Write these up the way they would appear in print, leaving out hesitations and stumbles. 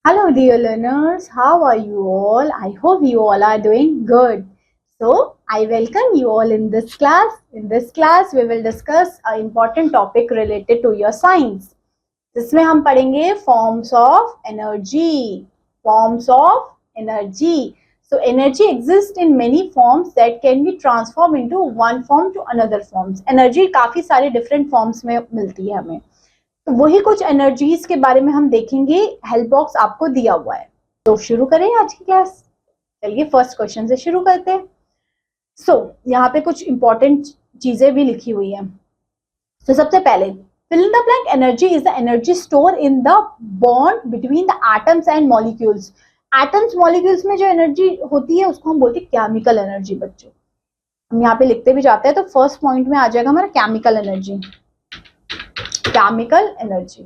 Hello, dear learners. How are you all? I hope you all are doing good. So, I welcome you all in this class. In this class, we will discuss an important topic related to your science. जिसमें हम पढ़ेंगे forms of energy. Forms of energy. So, energy exists in many forms that can be transformed into one form to another forms. Energy काफी सारे different forms में मिलती है हमें. तो वही कुछ एनर्जीज के बारे में हम देखेंगे. हेल्प बॉक्स आपको दिया हुआ है. तो शुरू करें आज की क्लास. चलिए फर्स्ट क्वेश्चन से शुरू करते हैं. यहाँ पे कुछ इंपॉर्टेंट चीजें भी लिखी हुई है. सबसे पहले fill in the blank. Energy is the energy stored in the bond between the atoms and molecules. Atoms molecules में जो एनर्जी होती है उसको हम बोलते हैं केमिकल एनर्जी. बच्चों हम यहाँ पे लिखते भी जाते हैं तो फर्स्ट पॉइंट में आ जाएगा हमारा केमिकल एनर्जी. केमिकल एनर्जी,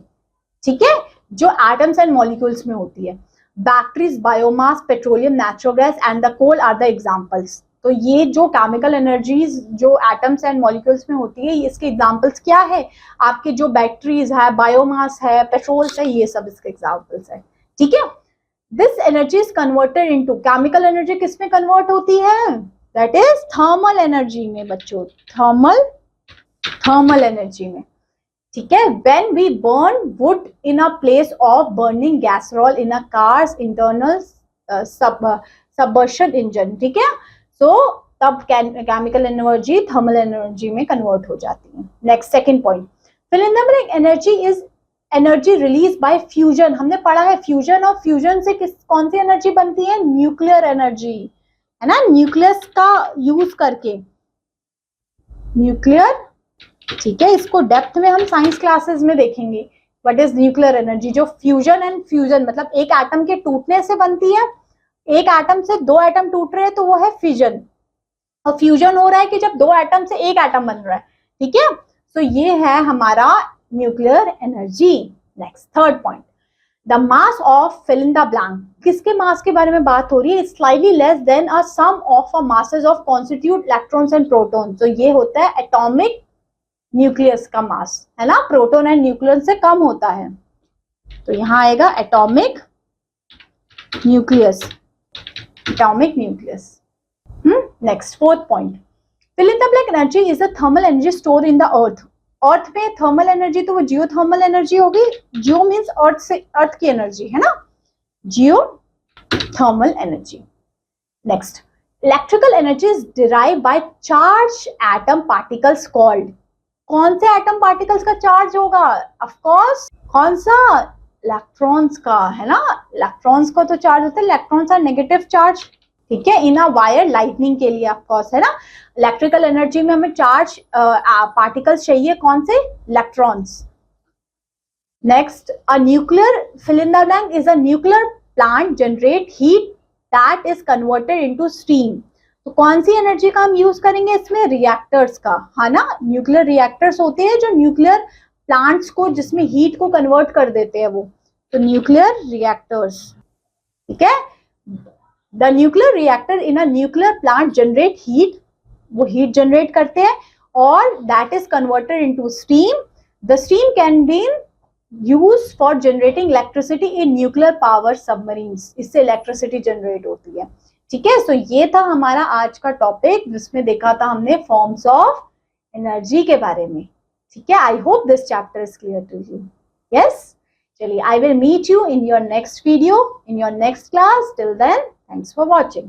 ठीक है, जो एटम्स एंड मॉलिक्यूल्स में होती है. Batteries, biomass, petroleum, natural gas and the coal are the examples. तो ये जो केमिकल एनर्जीज जो एटम्स एंड मॉलिक्यूल्स में होती है, इसके एग्जांपल्स क्या है? आपके जो बैटरीज है, बायोमास है, पेट्रोल्स है, ये सब इसके एग्जांपल्स है. ठीक है. This energy is converted into, chemical energy किस में कन्वर्ट होती है? दैट इज थर्मल एनर्जी में. बच्चों थर्मल एनर्जी में. ठीक है. When we burn wood in a place of burning gasoline in a car's internal combustion engine. ठीक है. So तब केमिकल एनर्जी थर्मल एनर्जी में कन्वर्ट हो जाती है. Next second point, fill in the blank. Energy is energy release by fusion. हमने पढ़ा है फ्यूजन, और फ्यूजन से कौन सी एनर्जी बनती है? न्यूक्लियर एनर्जी, है ना. न्यूक्लियस का यूज करके न्यूक्लियर. ठीक है. इसको डेप्थ में हम साइंस क्लासेस में देखेंगे. What is nuclear energy? जो फ्यूजन एंड फ्यूजन मतलब एक एटम के टूटने से बनती है. एक एटम से दो एटम टूट रहे हैं तो वो है फ्यूजन, और फ्यूजन हो रहा है कि जब दो एटम से एक एटम बन रहा है. ठीक है. तो ये है हमारा nuclear energy. Next third point, the mass of fill in the blank. किसके मास के बारे में बात हो रही है? Slightly less than a sum of a masses of constitute electrons and proton. तो ये होता है एटॉमिक न्यूक्लियस का मास, है ना. प्रोटॉन एंड न्यूक्लियस से कम होता है. तो यहां आएगा atomic nucleus. Atomic nucleus. Next fourth point, fill in the blank. Energy is the thermal energy store in the earth. Earth में थर्मल एनर्जी तो वो जियो थर्मल एनर्जी होगी. जियो मीन्स अर्थ से, अर्थ की एनर्जी, है ना. Geothermal energy. Next, electrical energy is derive by charge atom particles called. कौन से एटम पार्टिकल्स का चार्ज होगा? ऑफ कोर्स कौन सा? इलेक्ट्रॉन्स का, है ना. इलेक्ट्रॉन्स का तो चार्ज होता है. Electrons are negative charge. ठीक है. इन अ वायर लाइटनिंग के लिए ऑफ कोर्स, है ना. इलेक्ट्रिकल एनर्जी में हमें चार्ज पार्टिकल्स चाहिए. कौन से? Electrons. Next, a nuclear fill in the blank is a nuclear plant generate heat that is converted into steam. तो कौन सी एनर्जी का हम यूज करेंगे इसमें? रिएक्टर्स का, है ना. न्यूक्लियर रिएक्टर्स होते हैं जो न्यूक्लियर प्लांट्स को, जिसमें हीट को कन्वर्ट कर देते हैं वो. तो न्यूक्लियर रिएक्टर्स. ठीक है. The nuclear reactor in a nuclear plant generate heat. वो हीट जनरेट करते हैं और that is converted into steam. The steam can be use for generating electricity in nuclear power submarines. इससे इलेक्ट्रिसिटी जनरेट होती है. ठीक है. सो ये था हमारा आज का टॉपिक, जिसमें देखा था हमने फॉर्म्स ऑफ एनर्जी के बारे में. ठीक है. I hope this chapter is clear to you. Yes. चलिए, I will meet you in your next video, in your next class. Till then, thanks for watching.